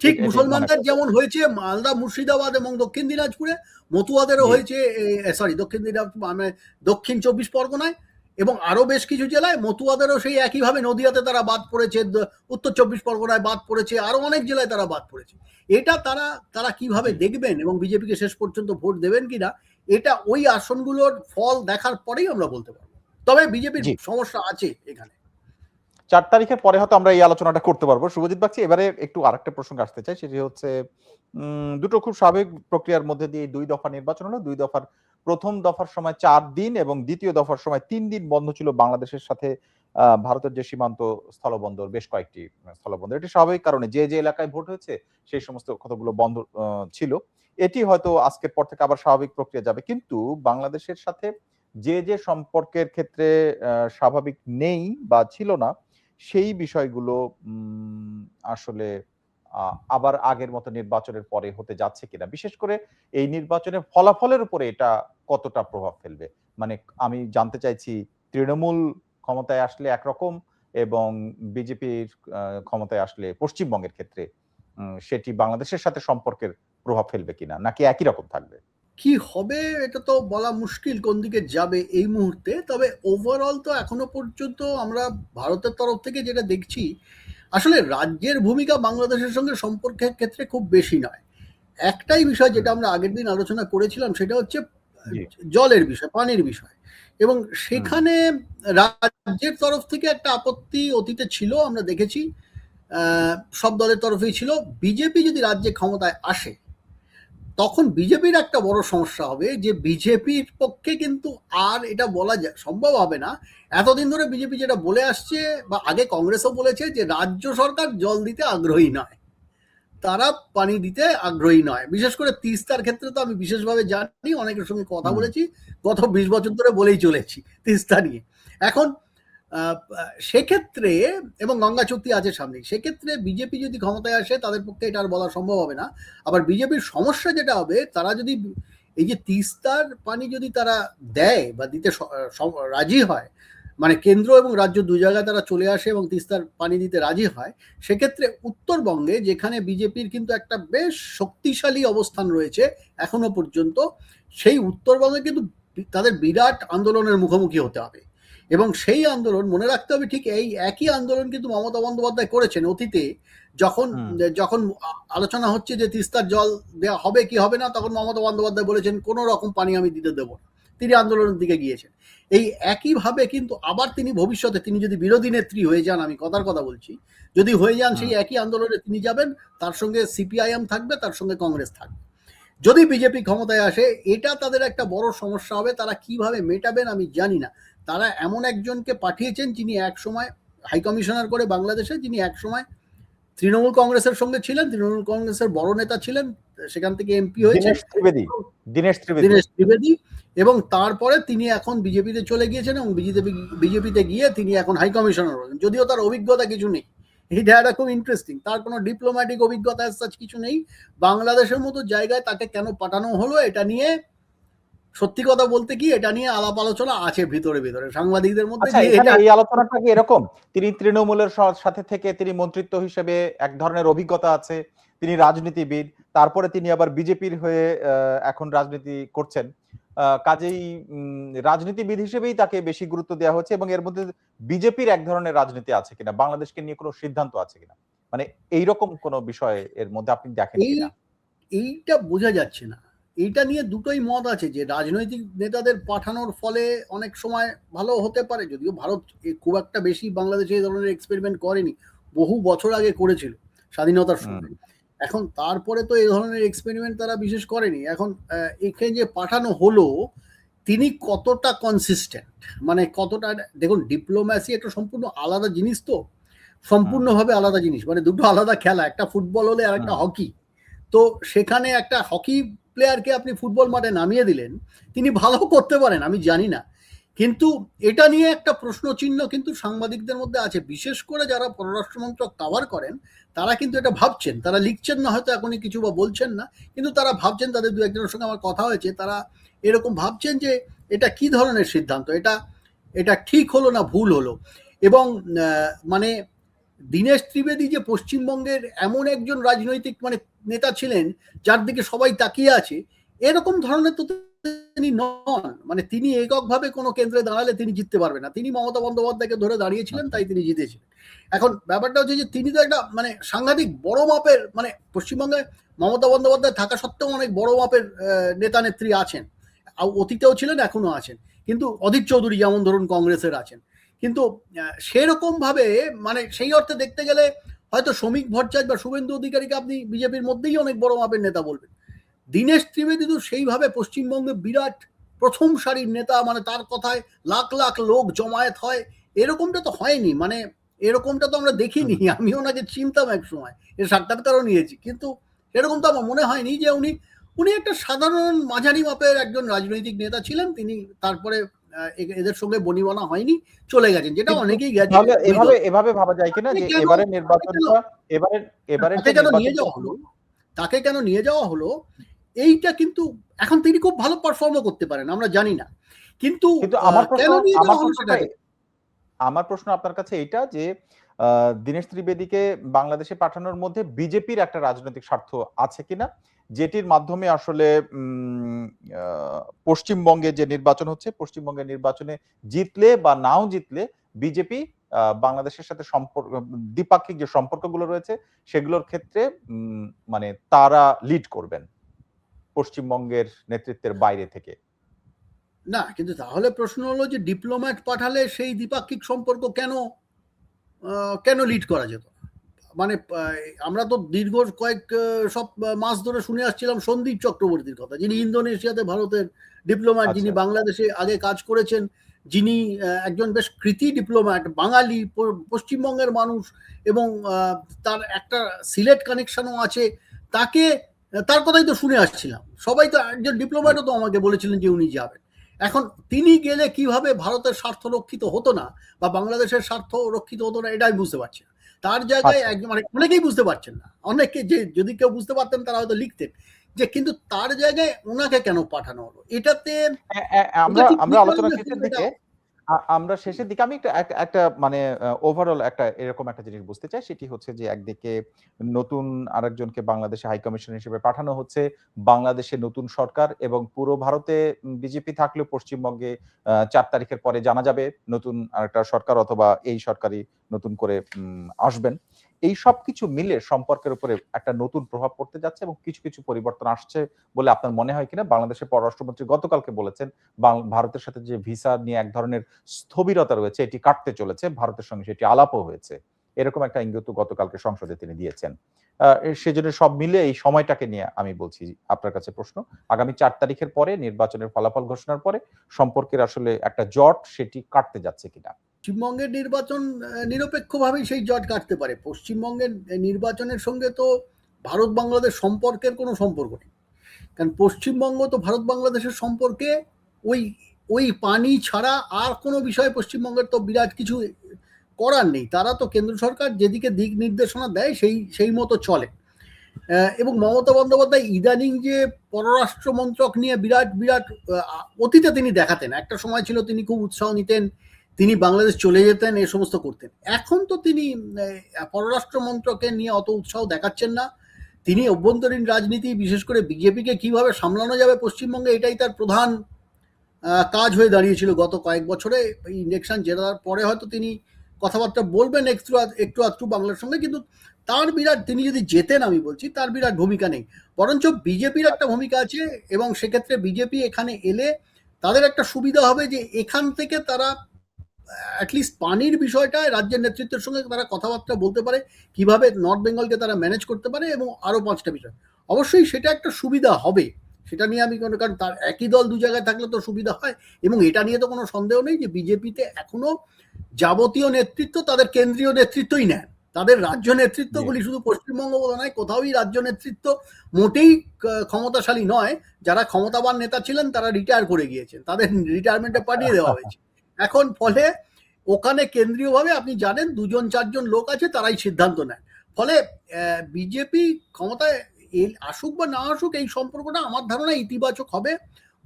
ঠিক মুসলমানদের যেমন হয়েছে মালদা, মুর্শিদাবাদ এবং দক্ষিণ দিনাজপুরে, মতুয়াদেরও হয়েছে, দক্ষিণ 24 পরগনায় এবং আরো বেশ কিছু জেলায় মতুয়াদেরও সেই একইভাবে, নদিয়াতে তারা বাদ পড়েছে, উত্তর 24 পরগনায় বাদ পড়েছে, আরো অনেক জেলায় তারা বাদ পড়েছে। এটা তারা কিভাবে দেখবেন এবং বিজেপিকে শেষ পর্যন্ত ভোট দেবেন কিনা, এটা ওই আসনগুলোর ফল দেখার পরেই আমরা বলতে পারবো। তবে বিজেপির সমস্যা আছে এখানে। 4 তারিখের পরে হয়তো আমরা এই আলোচনাটা করতে পারবো। শুভজিৎ বাগচি, এবারে একটু আরেকটা প্রসঙ্গে আসতে চাই, সেটি হচ্ছে দুটো খুব স্বাভাবিক প্রক্রিয়ার মধ্যে দিয়ে 2 দফা নির্বাচন হলো। 2 দফার প্রথম দফার সময় 4 দিন এবং দ্বিতীয় দফার সময় 3 দিন বন্ধ ছিল বাংলাদেশের সাথে ভারতের যে সীমান্ত স্থলবন্দর, বেশ কয়েকটি স্থলবন্দর। এটি স্বাভাবিক কারণে যে এলাকায় ভোট হয়েছে সেই সমস্ত কতগুলো বন্ধ ছিল। এটি হয়তো আজকের পর থেকে আবার স্বাভাবিক প্রক্রিয়া যাবে, কিন্তু বাংলাদেশের সাথে যে সম্পর্কের ক্ষেত্রে স্বাভাবিক নেই বা ছিল না, সেই বিষয়গুলো আসলে আবার আগের মতো নির্বাচনের পরে হতে যাচ্ছে কিনা, বিশেষ করে এই নির্বাচনের ফলাফলের উপরে এটা কতটা প্রভাব ফেলবে। মানে আমি জানতে চাইছি, তৃণমূল ক্ষমতায় আসলে একরকম এবং বিজেপির ক্ষমতায় আসলে পশ্চিমবঙ্গের ক্ষেত্রে সেটি বাংলাদেশের সাথে সম্পর্কের প্রভাব ফেলবে কিনা, নাকি একই রকম থাকবে? কি হবে এটা তো বলা মুশকিল কোন দিকে যাবে এই মুহূর্তে। তবে ওভারঅল তো এখনো পর্যন্ত আমরা ভারতের তরফ থেকে যেটা দেখছি, আসলে রাজ্যের ভূমিকা বাংলাদেশের সঙ্গে সম্পর্কের ক্ষেত্রে খুব বেশি নয়। একটাই বিষয় যেটা আমরা আগের দিন আলোচনা করেছিলাম, সেটা হচ্ছে জলের বিষয়, পানির বিষয়, এবং সেখানে রাজ্যের তরফ থেকে একটা আপত্তি অতীতে ছিল, আমরা দেখেছি সব দলের তরফেই ছিল। বিজেপি যদি রাজ্যে ক্ষমতায় আসে তখন বিজেপির একটা বড় সমস্যা হবে যে বিজেপির পক্ষে কিন্তু আর এটা বলা সম্ভব হবে না। এতদিন ধরে বিজেপি যেটা বলে আসছে, বা আগে কংগ্রেসও বলেছে, যে রাজ্য সরকার জল দিতে আগ্রহী নয়, তারা পানি দিতে আগ্রহী নয়। বিশেষ করে তিস্তার ক্ষেত্রে তো আমি বিশেষভাবে জানি, অনেকের সঙ্গে কথা বলেছি, গত 20 বছর ধরে বলেই চলেছি তিস্তা নিয়ে। এখন সেক্ষেত্রে, এবং গঙ্গা চুক্তি আছে সামনে, সেক্ষেত্রে বিজেপি যদি ক্ষমতায় আসে তাদের পক্ষে এটা আর বলা সম্ভব হবে না। আবার বিজেপির সমস্যা যেটা হবে, তারা যদি এই যে তিস্তার পানি যদি তারা দেয় বা দিতে রাজি হয়, মানে কেন্দ্র এবং রাজ্য 2 জায়গায় তারা চলে আসে এবং তিস্তার পানি দিতে রাজি হয়, সেক্ষেত্রে উত্তরবঙ্গে, যেখানে বিজেপির কিন্তু একটা বেশ শক্তিশালী অবস্থান রয়েছে এখনো পর্যন্ত, সেই উত্তরবঙ্গে কিন্তু তাদের বিরাট আন্দোলনের মুখোমুখি হতে হবে। এবং সেই আন্দোলন মনে রাখতে হবে, ঠিক এই একই আন্দোলন কিন্তু মমতা বন্দ্যোপাধ্যায় করেছেন অতীতে। যখন আলোচনা হচ্ছে যে তিস্তার জল দেওয়া হবে কি হবে না, তখন মমতা বন্দ্যোপাধ্যায় বলেছেন কোনো রকম পানি আমি দিতে দেবো না, তিনি আন্দোলনের দিকে গিয়েছেন। এই একইভাবে কিন্তু আবার তিনি ভবিষ্যতে, তিনি যদি বিরোধী নেত্রী হয়ে যান, আমি কথার কথা বলছি, যদি হয়ে যান, সেই একই আন্দোলনে তিনি যাবেন, তার সঙ্গে CPIM থাকবে, তার সঙ্গে কংগ্রেস থাকবে। যদি বিজেপি ক্ষমতায় আসে, এটা তাদের একটা বড় সমস্যা হবে। তারা কিভাবে মেটাবেন আমি জানি না। তারা এমন একজনকে পাঠিয়েছেন যিনি একসময় হাই কমিশনার করে বাংলাদেশে, যিনি একসময় তৃণমূল কংগ্রেসের সঙ্গে ছিলেন, তৃণমূল কংগ্রেসের বড় নেতা ছিলেন, সেখান থেকে MP হয়েছে দীনেশ ত্রিবেদী, এবং তারপরে তিনি এখন বিজেপিতে চলে গিয়েছেন, এবং বিজেপিতে গিয়ে তিনি এখন হাই কমিশনার হলেন, যদিও তার অভিজ্ঞতা কিছু নেই। এটা খুব ইন্টারেস্টিং, তার কোনো ডিপ্লোম্যাটিক অভিজ্ঞতা কিছু নেই। বাংলাদেশের মতো জায়গায় তাকে কেন পাঠানো হলো, এটা নিয়ে সত্যি কথা বলতে কি এটা নিয়ে আলাপ আলোচনা আছে ভিতরে ভিতরে সাংবাদিকদের মধ্যে, আচ্ছা, যে এখানে এটা এই আলোচনাটা কি এরকম, তিনি তৃণমূলের সাথে থেকে তিনি মন্ত্রিত্ব হিসেবে এক ধরনের অভিজ্ঞতা আছে, তিনি রাজনীতিবিদ, তারপরে তিনি আবার বিজেপির হয়ে এখন রাজনীতি করছেন, কাজেই রাজনীতিবিদ হিসেবেই তাকে বেশি গুরুত্ব দেওয়া হচ্ছে, এবং এর মধ্যে বিজেপির এক ধরনের রাজনীতি আছে কিনা, বাংলাদেশকে নিয়ে কোনো সিদ্ধান্ত আছে কিনা, মানে এইরকম কোনো বিষয় এর মধ্যে আপনি দেখেন এই কিনা? এইটা বোঝা যাচ্ছে না। এইটা নিয়ে দুটোই মত আছে, যে রাজনৈতিক নেতাদের পাঠানোর ফলে অনেক সময় ভালো হতে পারে, যদিও ভারত খুব একটা বেশি বাংলাদেশে এই ধরনের এক্সপেরিমেন্ট করেনি, বহু বছর আগে করেছিল স্বাধীনতার সময়। এখন তারপরে তো এই ধরনের এক্সপেরিমেন্ট তারা বিশেষ করেনি। এখন এখানে যে পাঠানো হলো, তিনি কতটা কনসিস্টেন্ট, মানে কতটা, দেখুন ডিপ্লোম্যাসি একটা সম্পূর্ণ আলাদা জিনিস, তো সম্পূর্ণভাবে আলাদা জিনিস, মানে দুটো আলাদা খেলা, একটা ফুটবল হলে আর একটা হকি। তো সেখানে একটা হকি প্লেয়ারকে আপনি ফুটবল মাঠে নামিয়ে দিলেন, তিনি ভালো করতে পারেন আমি জানি না, কিন্তু এটা নিয়ে একটা প্রশ্নচিহ্ন কিন্তু সাংবাদিকদের মধ্যে আছে, বিশেষ করে যারা পররাষ্ট্র মন্ত্রক কভার করেন তারা কিন্তু এটা ভাবছেন, তারা লিখছেন না হয়তো এখনই কিছু বা বলছেন না, কিন্তু তারা ভাবছেন, তাদের দু একজনের সঙ্গে আমার কথা হয়েছে, তারা এরকম ভাবছেন যে এটা কি ধরনের সিদ্ধান্ত, এটা এটা ঠিক হলো না ভুল হলো। এবং মানে দীনেশ ত্রিবেদী যে পশ্চিমবঙ্গের এমন একজন রাজনৈতিক মানে নেতা ছিলেন যার দিকে সবাই তাকিয়ে আছে, এরকম ধরনের তো তিনি নন, মানে তিনি এককভাবে কোনো কেন্দ্রে দাঁড়ালে তিনি জিততে পারবেন না, তিনি মমতা বন্দ্যোপাধ্যায়কে ধরে দাঁড়িয়েছিলেন, তাই তিনি জিতেছিলেন। এখন ব্যাপারটা হচ্ছে যে তিনি তো একটা মানে সাংঘাতিক বড় মাপের, মানে পশ্চিমবঙ্গে মমতা বন্দ্যোপাধ্যায় থাকা সত্ত্বেও অনেক বড় মাপের নেতা নেত্রী আছেন, অতীতেও ছিলেন এখনো আছেন, কিন্তু অধীর চৌধুরী যেমন ধরুন কংগ্রেসের আছেন, কিন্তু সেরকম ভাবে মানে সেই অর্থে দেখতে গেলে হয়তো শ্রমিক ভট্টাচার্য বা শুভেন্দু অধিকারীকে আপনি বিজেপির মধ্যেই অনেক বড় মাপের নেতা বলবেন। দীনেশ ত্রিবেদী তো সেইভাবে পশ্চিমবঙ্গে বিরাট প্রথম সারির নেতা, মানে তার কথায় লাখ লাখ লোক জমায়েত হয়, এরকমটা তো হয়নি, মানে এরকমটা তো আমরা দেখিনি, আমি ওনাকে চিনতাম এক সময়, এর সাক্ষাৎকারও নিয়েছি, কিন্তু এরকম তো আমার মনে হয়নি যে উনি উনি একটা সাধারণ মাঝারি মাপের একজন রাজনৈতিক নেতা ছিলেন, তিনি তারপরে এদের সঙ্গে বনিবনা হয়নি, চলে গেছেন, যেটা অনেকেই গেছে। তাহলে এভাবে ভাবা যায় কিনা যে এবারের নির্বাচনটা, এবারের যে তাকে কেন নিয়ে নির্বাচনটা যাওয়া হলো, তাকে কেন নিয়ে যাওয়া হলো, এইটা কিন্তু এখন তিনি খুব ভালো পারফর্মও করতে পারেন, আমরা জানি না, কিন্তু কেন নিয়ে যাওয়া হলো সেটা আমার প্রশ্ন আপনার কাছে এইটা যে দীনেশ ত্রিবেদীকে বাংলাদেশে পাঠানোর মধ্যে বিজেপির একটা রাজনৈতিক স্বার্থ আছে কিনা, যেটির মাধ্যমে আসলে পশ্চিমবঙ্গে যে নির্বাচন হচ্ছে, পশ্চিমবঙ্গের নির্বাচনে জিতলে বা নাও জিতলে বিজেপি বাংলাদেশের সাথে সম্পর্ক, দ্বিপাক্ষিক যে সম্পর্কগুলো রয়েছে সেগুলোর ক্ষেত্রে মানে তারা লিড করবেন পশ্চিমবঙ্গের নেতৃত্বের বাইরে থেকে। না, কিন্তু তাহলে প্রশ্ন হলো যে ডিপ্লোম্যাট পাঠালে সেই দ্বিপাক্ষিক সম্পর্ক কেন লিড করা যেত, মানে আমরা তো দীর্ঘ কয়েক সব মাস ধরে শুনে আসছিলাম সন্দীপ চক্রবর্তীর কথা, যিনি ইন্দোনেশিয়াতে ভারতের ডিপ্লোম্যাট, যিনি বাংলাদেশে আগে কাজ করেছেন, যিনি একজন বেশ কৃতি ডিপ্লোম্যাট, বাঙালি, পশ্চিমবঙ্গের মানুষ, এবং তার একটা সিলেট কানেকশনও আছে, তাকে তার কথাই তো শুনে আসছিলাম, সবাই তো একজন ডিপ্লোম্যাটও তো আমাকে বলেছিলেন যে উনি যাবেন। এখন তিনি গেলে কিভাবে ভারতের স্বার্থ রক্ষিত হতো না বা বাংলাদেশের স্বার্থ রক্ষিত হতো না, এটাই বুঝতে পারছি না। তার জায়গায় মানে অনেকেই বুঝতে পারছেন না, অনেকে, যে যদি কেউ বুঝতে পারতেন তারা হয়তো লিখতেন যে কিন্তু তার জায়গায় ওনাকে কেন পাঠানো হলো, এটাতে আমরা আলোচনা শেষের দিকে, আমি একটা মানে ওভারঅল একটা এরকম একটা জিনিস বুঝতে চাই, সেটি হচ্ছে যে একদিকে নতুন আরেকজনকে বাংলাদেশে হাই কমিশন হিসেবে পাঠানো হচ্ছে, বাংলাদেশে নতুন সরকার, এবং পুরো ভারতে বিজেপি থাকলেও পশ্চিমবঙ্গে 4 তারিখের পরে জানা যাবে নতুন আরেকটা সরকার অথবা এই সরকারই নতুন করে আসবেন। এই সবকিছু মিলে সম্পর্কের উপরে একটা নতুন প্রভাব পড়তে যাচ্ছে এবং কিছু কিছু পরিবর্তন আসছে বলে আপনার মনে হয় কিনা? বাংলাদেশের পররাষ্ট্রমন্ত্রী গতকালকে বলেছেন ভারতের সাথে যে ভিসা নিয়ে এক ধরনের স্থবিরতা রয়েছে এটি কাটতে চলেছে, ভারতের সঙ্গে সেটি আলাপও হয়েছে, এরকম একটা ইঙ্গিত গতকালকে সংসদে তিনি দিয়েছেন। সেজন্য সব মিলে এই সময়টাকে নিয়ে আমি বলছি, আপনার কাছে প্রশ্ন, আগামী 4 তারিখের পরে নির্বাচনের ফলাফল ঘোষণার পরে সম্পর্কের আসলে একটা জট সেটি কাটতে যাচ্ছে কিনা? পশ্চিমবঙ্গের নির্বাচন নিরপেক্ষভাবেই সেই জট কাটতে পারে। পশ্চিমবঙ্গের নির্বাচনের সঙ্গে তো ভারত বাংলাদেশ সম্পর্কের কোনো সম্পর্ক নেই, কারণ পশ্চিমবঙ্গ তো ভারত বাংলাদেশের সম্পর্কে ওই ওই পানি ছাড়া আর কোনো বিষয়ে পশ্চিমবঙ্গের তো বিরাট কিছু করার নেই, তারা তো কেন্দ্র সরকার যেদিকে দিক নির্দেশনা দেয় সেই মতো চলে। এবং মমতা বন্দ্যোপাধ্যায় ইদানিং যে পররাষ্ট্র মন্ত্রক নিয়ে বিরাট বিরাট অতীতে তিনি দেখাতেন, একটা সময় ছিল তিনি খুব উৎসাহ নিতেন, তিনি বাংলাদেশ চলে যেতেন, এ সমস্ত করতেন। এখন তো তিনি পররাষ্ট্র মন্ত্রকে নিয়ে অত উৎসাহ দেখাচ্ছেন না। তিনি অভ্যন্তরীণ রাজনীতি, বিশেষ করে বিজেপিকে কিভাবে সামলানো যাবে পশ্চিমবঙ্গে, এটাই তার প্রধান কাজ হয়ে দাঁড়িয়েছিল গত কয়েক বছরে। ইলেকশন জেতার পরে হয়তো তিনি কথাবার্তা বলবেন একটু আধটু বাংলার সঙ্গে, কিন্তু তার বিরাট, তিনি যদি জেতেন, আমি বলছি, তার বিরাট ভূমিকা নেই। বরঞ্চ বিজেপির একটা ভূমিকা আছে, এবং সেক্ষেত্রে বিজেপি এখানে এলে তাদের একটা সুবিধা হবে যে এখান থেকে তারা অ্যাটলিস্ট পানির বিষয়টায় রাজ্যের নেতৃত্বের সঙ্গে তারা কথাবার্তা বলতে পারে, কিভাবে নর্থ বেঙ্গলকে তারা ম্যানেজ করতে পারে, এবং আরো 5টা বিষয়। অবশ্যই সেটা একটা সুবিধা হবে, সেটা নিয়ে আমি কোনো, কারণ তার একই দল দু জায়গায় থাকলে তো সুবিধা হয়। এবং এটা নিয়ে তো কোনো সন্দেহ নেই যে বিজেপিতে এখনো যাবতীয় নেতৃত্ব তাদের কেন্দ্রীয় নেতৃত্বই নেন। তাদের রাজ্য নেতৃত্বগুলি শুধু পশ্চিমবঙ্গ বলে নয়, কোথাওই রাজ্য নেতৃত্ব মোটেই ক্ষমতাশালী নয়। যারা ক্ষমতাবান নেতা ছিলেন তারা রিটায়ার করে গিয়েছেন, তাদের রিটায়ারমেন্টে পাঠিয়ে দেওয়া হয়েছে এখন। ফলে ওখানে কেন্দ্রীয়ভাবে আপনি জানেন 2-4জন লোক আছে, তারাই সিদ্ধান্ত নেয়। ফলে বিজেপি ক্ষমতায় আসুক বা না আসুক, এই সম্পর্কটা আমার ধারণা ইতিবাচক হবে,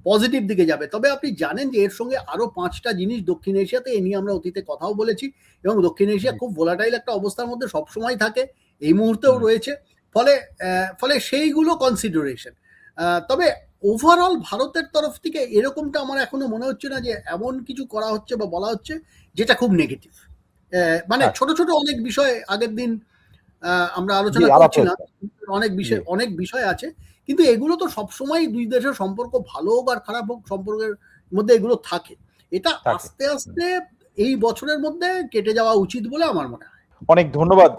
পজিটিভ দিকে যাবে। তবে আপনি জানেন যে এর সঙ্গে আরো 5টা জিনিস দক্ষিণ এশিয়াতে, এ নিয়ে আমরা অতীতে কথাও বলেছি, এবং দক্ষিণ এশিয়া খুব ভোলাটাইল একটা অবস্থার মধ্যে সবসময় থাকে, এই মুহূর্তেও রয়েছে। ফলে সেইগুলো কনসিডারেশন। তবে ওভারঅল ভারতের তরফ থেকে এরকমটা আমার এখনো মনে হচ্ছে না যে এমন কিছু করা হচ্ছে বা বলা হচ্ছে যেটা খুব নেগেটিভ। মানে ছোট ছোট অনেক বিষয় আগের দিন আমরা আলোচনা করছিলাম, অনেক বিষয় আছে, কিন্তু এগুলো তো সবসময় দুই দেশের সম্পর্ক ভালো হোক আর খারাপ হোক, সম্পর্কের মধ্যে এগুলো থাকে। এটা আস্তে আস্তে এই বছরের মধ্যে কেটে যাওয়া উচিত বলে আমার মনে হয়। অনেক ধন্যবাদ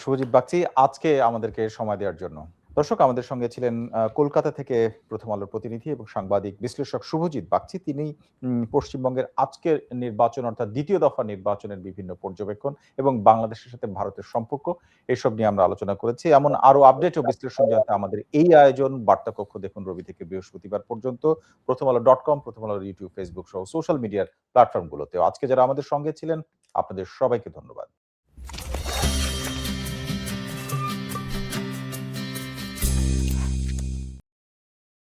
শুভজিৎ বাগচি আজকে আমাদেরকে সময় দেওয়ার জন্য। দর্শক, আমাদের সঙ্গে ছিলেন কলকাতা থেকে প্রথম আলোর প্রতিনিধি এবং সাংবাদিক বিশ্লেষক শুভজিৎ বাগচি। তিনি পশ্চিমবঙ্গের আজকের নির্বাচন, অর্থাৎ দ্বিতীয় দফা নির্বাচনের বিভিন্ন পর্যবেক্ষণ এবং বাংলাদেশের সাথে ভারতের সম্পর্ক, এসব নিয়ে আমরা আলোচনা করেছি। এমন আরো আপডেট ও বিশ্লেষণ জানতে আমাদের এই আয়োজন বার্তা কক্ষ দেখুন রবি থেকে বৃহস্পতিবার পর্যন্ত প্রথমআলো.com, প্রথম আলোর ইউটিউব, ফেসবুক সহ সোশ্যাল মিডিয়ার প্ল্যাটফর্মগুলোতেও। আজকে যারা আমাদের সঙ্গে ছিলেন, আপনাদের সবাইকে ধন্যবাদ।